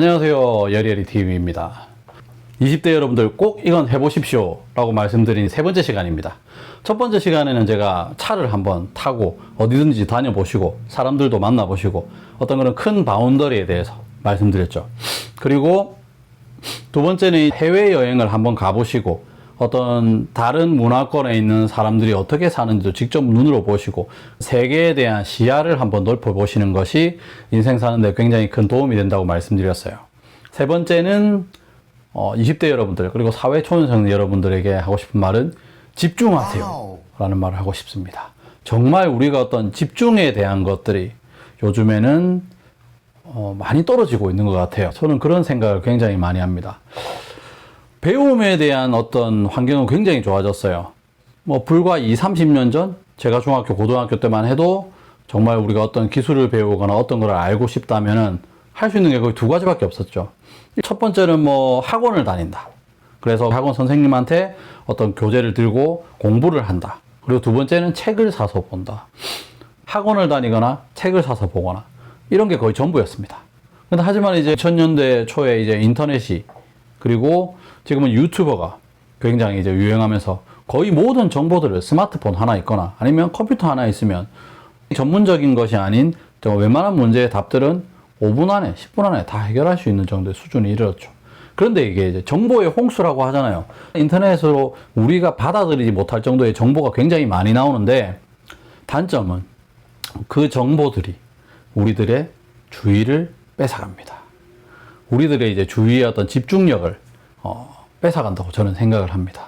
안녕하세요. 여리여리TV입니다. 20대 여러분들 꼭 이건 해보십시오 라고 말씀드린 세 번째 시간입니다. 첫 번째 시간에는 제가 차를 한번 타고 어디든지 다녀보시고 사람들도 만나보시고 어떤 그런 큰 바운더리에 대해서 말씀드렸죠. 그리고 두 번째는 해외여행을 한번 가보시고 어떤 다른 문화권에 있는 사람들이 어떻게 사는지도 직접 눈으로 보시고 세계에 대한 시야를 한번 넓혀보시는 것이 인생 사는데 굉장히 큰 도움이 된다고 말씀드렸어요. 세 번째는 20대 여러분들 그리고 사회 초년생 여러분들에게 하고 싶은 말은 집중하세요 라는 말을 하고 싶습니다. 정말 우리가 어떤 집중에 대한 것들이 요즘에는 많이 떨어지고 있는 것 같아요. 저는 그런 생각을 굉장히 많이 합니다. 배움에 대한 어떤 환경은 굉장히 좋아졌어요. 불과 30년 전 제가 중학교, 고등학교 때만 해도 정말 우리가 어떤 기술을 배우거나 어떤 걸 알고 싶다면은 할 수 있는 게 거의 두 가지밖에 없었죠. 첫 번째는 학원을 다닌다. 그래서 학원 선생님한테 어떤 교재를 들고 공부를 한다. 그리고 두 번째는 책을 사서 본다. 학원을 다니거나 책을 사서 보거나 이런 게 거의 전부였습니다. 근데 하지만 이제 2000년대 초에 이제 인터넷이 그리고 지금은 유튜버가 굉장히 이제 유행하면서 거의 모든 정보들을 스마트폰 하나 있거나 아니면 컴퓨터 하나 있으면 전문적인 것이 아닌 웬만한 문제의 답들은 5분 안에, 10분 안에 다 해결할 수 있는 정도의 수준에 이르렀죠. 그런데 이게 이제 정보의 홍수라고 하잖아요. 인터넷으로 우리가 받아들이지 못할 정도의 정보가 굉장히 많이 나오는데 단점은 그 정보들이 우리들의 주의를 뺏어갑니다. 우리들의 이제 주의의 어떤 집중력을 뺏어간다고 저는 생각을 합니다.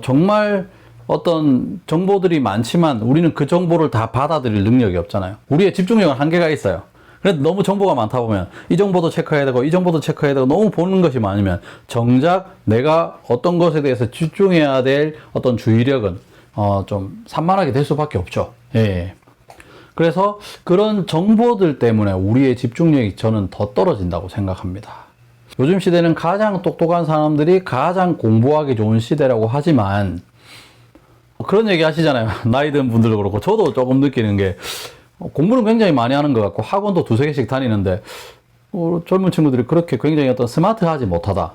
정말 어떤 정보들이 많지만 우리는 그 정보를 다 받아들일 능력이 없잖아요. 우리의 집중력은 한계가 있어요. 그래도 너무 정보가 많다 보면 이 정보도 체크해야 되고 이 정보도 체크해야 되고 너무 보는 것이 많으면 정작 내가 어떤 것에 대해서 집중해야 될 어떤 주의력은 좀 산만하게 될 수밖에 없죠. 예. 그래서 그런 정보들 때문에 우리의 집중력이 저는 더 떨어진다고 생각합니다. 요즘 시대는 가장 똑똑한 사람들이 가장 공부하기 좋은 시대라고 하지만 그런 얘기 하시잖아요. 나이 든 분들도 그렇고 저도 조금 느끼는 게 공부는 굉장히 많이 하는 것 같고 학원도 두세 개씩 다니는데 젊은 친구들이 그렇게 굉장히 어떤 스마트하지 못하다.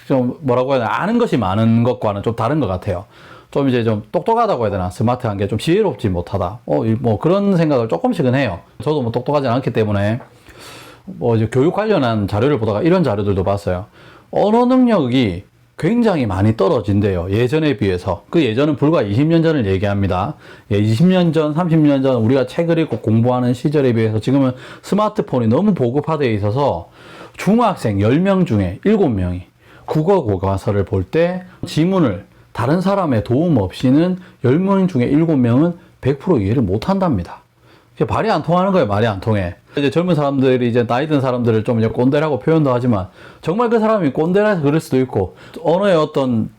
좀 뭐라고 해야 되나 아는 것이 많은 것과는 좀 다른 것 같아요. 좀 이제 좀 똑똑하다고 해야 되나 스마트한 게 좀 지혜롭지 못하다. 그런 생각을 조금씩은 해요. 저도 똑똑하지 않기 때문에 이제 교육 관련한 자료를 보다가 이런 자료들도 봤어요. 언어 능력이 굉장히 많이 떨어진대요. 예전에 비해서. 그 예전은 불과 20년 전을 얘기합니다. 20년 전, 30년 전 우리가 책을 읽고 공부하는 시절에 비해서 지금은 스마트폰이 너무 보급화되어 있어서 중학생 10명 중에 7명이 국어 교과서를 볼 때 지문을 다른 사람의 도움 없이는 10명 중에 7명은 100% 이해를 못 한답니다. 말이 안 통하는 거예요. 말이 안 통해. 이제 젊은 사람들이 이제 나이 든 사람들을 좀 이제 꼰대라고 표현도 하지만 정말 그 사람이 꼰대라서 그럴 수도 있고 언어의 어떤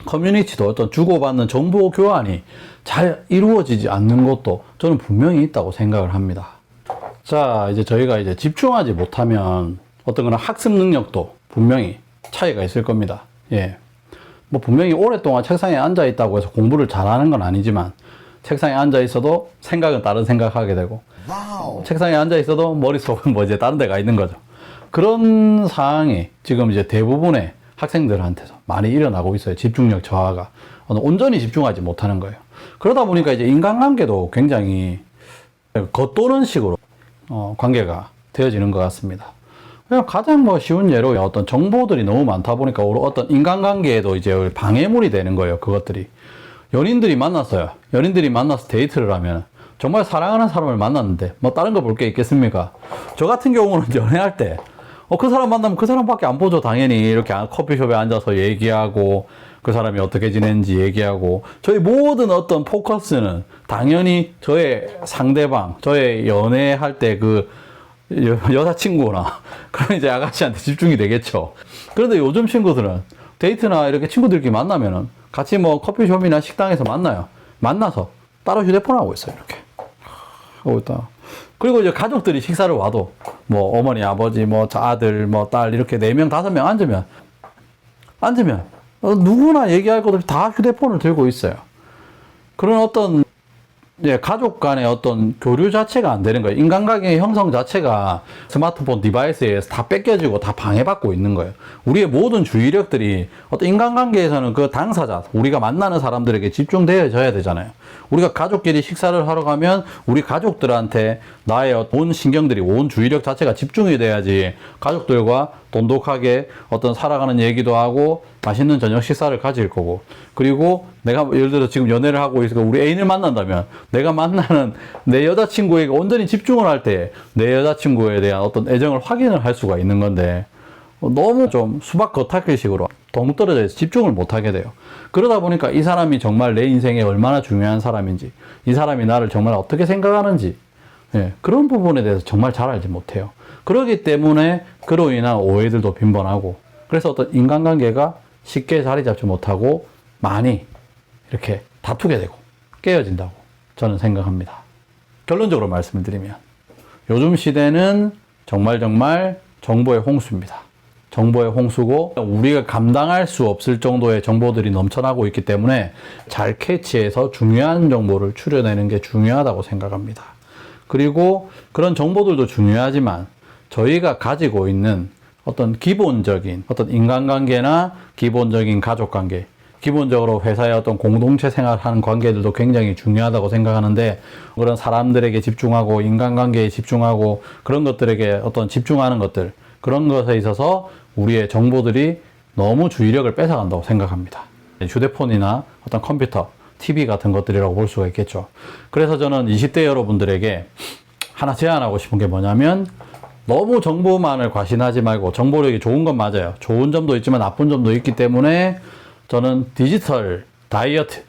커뮤니티도 어떤 주고받는 정보 교환이 잘 이루어지지 않는 것도 저는 분명히 있다고 생각을 합니다. 자, 이제 저희가 이제 집중하지 못하면 어떤 그런 학습 능력도 분명히 차이가 있을 겁니다. 예. 분명히 오랫동안 책상에 앉아 있다고 해서 공부를 잘하는 건 아니지만 책상에 앉아 있어도 생각은 다른 생각하게 되고 책상에 앉아 있어도 머릿속은 이제 다른 데가 있는 거죠. 그런 상황이 지금 이제 대부분의 학생들한테서 많이 일어나고 있어요. 집중력 저하가. 온전히 집중하지 못하는 거예요. 그러다 보니까 이제 인간관계도 굉장히 겉도는 식으로 관계가 되어지는 것 같습니다. 그냥 가장 쉬운 예로 어떤 정보들이 너무 많다 보니까 어떤 인간관계에도 이제 방해물이 되는 거예요. 그것들이. 연인들이 만났어요. 연인들이 만나서 데이트를 하면 정말 사랑하는 사람을 만났는데 다른 거 볼 게 있겠습니까? 저 같은 경우는 연애할 때 그 사람 만나면 그 사람밖에 안 보죠. 당연히 이렇게 커피숍에 앉아서 얘기하고 그 사람이 어떻게 지냈는지 얘기하고 저희 모든 어떤 포커스는 당연히 저의 상대방, 저의 연애할 때 그 여자친구나 그런 이제 아가씨한테 집중이 되겠죠. 그런데 요즘 친구들은 데이트나 이렇게 친구들끼리 만나면은 같이 커피숍이나 식당에서 만나요. 만나서 따로 휴대폰 하고 있어요. 이렇게 하고 있다. 그리고 이제 가족들이 식사를 와도 어머니, 아버지, 아들, 딸 이렇게 4명, 5명 앉으면 누구나 얘기할 것 없이 다 휴대폰을 들고 있어요. 그런 어떤 예, 가족 간의 어떤 교류 자체가 안 되는 거예요. 인간관계의 형성 자체가 스마트폰 디바이스에 의해서 다 뺏겨지고 다 방해받고 있는 거예요. 우리의 모든 주의력들이 어떤 인간관계에서는 그 당사자, 우리가 만나는 사람들에게 집중되어져야 되잖아요. 우리가 가족끼리 식사를 하러 가면 우리 가족들한테 나의 온 신경들이, 온 주의력 자체가 집중이 돼야지 가족들과 돈독하게 어떤 살아가는 얘기도 하고 맛있는 저녁 식사를 가질 거고, 그리고 내가 예를 들어 지금 연애를 하고 있으니까 우리 애인을 만난다면 내가 만나는 내 여자친구에게 온전히 집중을 할 때 내 여자친구에 대한 어떤 애정을 확인을 할 수가 있는 건데, 너무 좀 수박 겉핥기식으로 동떨어져 있어서 집중을 못 하게 돼요. 그러다 보니까 이 사람이 정말 내 인생에 얼마나 중요한 사람인지, 이 사람이 나를 정말 어떻게 생각하는지, 예, 그런 부분에 대해서 정말 잘 알지 못해요. 그렇기 때문에 그로 인한 오해들도 빈번하고, 그래서 어떤 인간관계가 쉽게 자리 잡지 못하고 많이 이렇게 다투게 되고 깨어진다고 저는 생각합니다. 결론적으로 말씀을 드리면 요즘 시대는 정말 정보의 홍수입니다. 정보의 홍수고 우리가 감당할 수 없을 정도의 정보들이 넘쳐나고 있기 때문에 잘 캐치해서 중요한 정보를 추려내는 게 중요하다고 생각합니다. 그리고 그런 정보들도 중요하지만 저희가 가지고 있는 어떤 기본적인 어떤 인간관계나 기본적인 가족관계, 기본적으로 회사의 어떤 공동체 생활하는 관계들도 굉장히 중요하다고 생각하는데, 그런 사람들에게 집중하고 인간관계에 집중하고 그런 것들에게 어떤 집중하는 것들, 그런 것에 있어서 우리의 정보들이 너무 주의력을 뺏어간다고 생각합니다. 휴대폰이나 어떤 컴퓨터, TV 같은 것들이라고 볼 수가 있겠죠. 그래서 저는 20대 여러분들에게 하나 제안하고 싶은 게 뭐냐면, 너무 정보만을 과신하지 말고, 정보력이 좋은 건 맞아요. 좋은 점도 있지만 나쁜 점도 있기 때문에 저는 디지털 다이어트,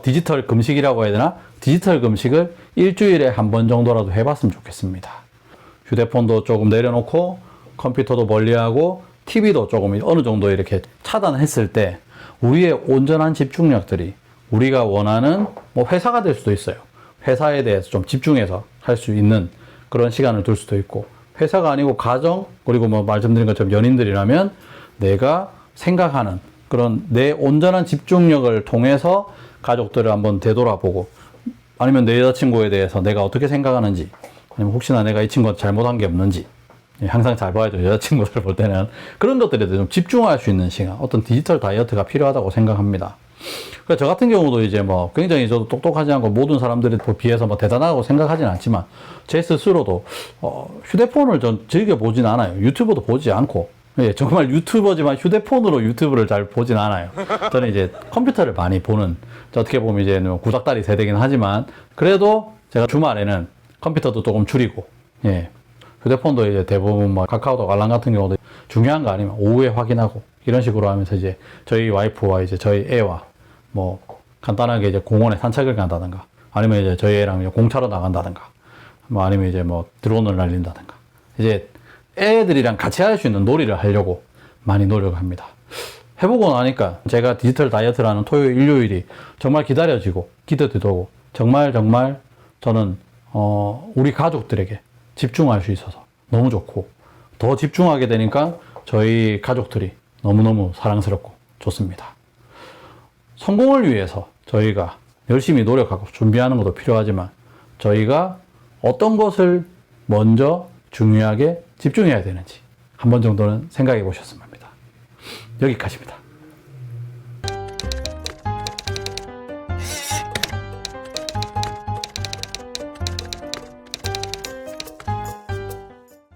디지털 금식이라고 해야 되나? 디지털 금식을 일주일에 한 번 정도라도 해봤으면 좋겠습니다. 휴대폰도 조금 내려놓고 컴퓨터도 멀리하고 TV도 조금 어느 정도 이렇게 차단했을 때 우리의 온전한 집중력들이 우리가 원하는 회사가 될 수도 있어요. 회사에 대해서 좀 집중해서 할 수 있는 그런 시간을 둘 수도 있고, 회사가 아니고 가정, 그리고 말씀드린 것처럼 연인들이라면 내가 생각하는 그런 내 온전한 집중력을 통해서 가족들을 한번 되돌아보고, 아니면 내 여자친구에 대해서 내가 어떻게 생각하는지, 아니면 혹시나 내가 이 친구가 잘못한 게 없는지, 항상 잘 봐야죠. 여자친구를 볼 때는 그런 것들에 대해서 좀 집중할 수 있는 시간, 어떤 디지털 다이어트가 필요하다고 생각합니다. 그래서 저 같은 경우도 이제 굉장히 저도 똑똑하지 않고 모든 사람들에 비해서 대단하다고 생각하진 않지만, 제 스스로도 휴대폰을 전 즐겨보진 않아요. 유튜브도 보지 않고, 예, 정말 유튜버지만 휴대폰으로 유튜브를 잘 보진 않아요. 저는 이제 컴퓨터를 많이 보는, 어떻게 보면 이제 구닥다리 세대긴 하지만, 그래도 제가 주말에는 컴퓨터도 조금 줄이고, 예, 휴대폰도 이제 대부분 카카오톡 알람 같은 경우도 중요한 거 아니면 오후에 확인하고, 이런 식으로 하면서 이제 저희 와이프와 이제 저희 애와 간단하게 이제 공원에 산책을 간다든가, 아니면 이제 저희 애랑 공차로 나간다든가, 아니면 이제 드론을 날린다든가, 이제 애들이랑 같이 할 수 있는 놀이를 하려고 많이 노력합니다. 해보고 나니까 제가 디지털 다이어트라는 토요일, 일요일이 정말 기다려지고 기대되고, 정말 저는 우리 가족들에게 집중할 수 있어서 너무 좋고, 더 집중하게 되니까 저희 가족들이 너무너무 사랑스럽고 좋습니다. 성공을 위해서 저희가 열심히 노력하고 준비하는 것도 필요하지만, 저희가 어떤 것을 먼저 중요하게 집중해야 되는지 한 번 정도는 생각해 보셨으면 합니다. 여기까지입니다.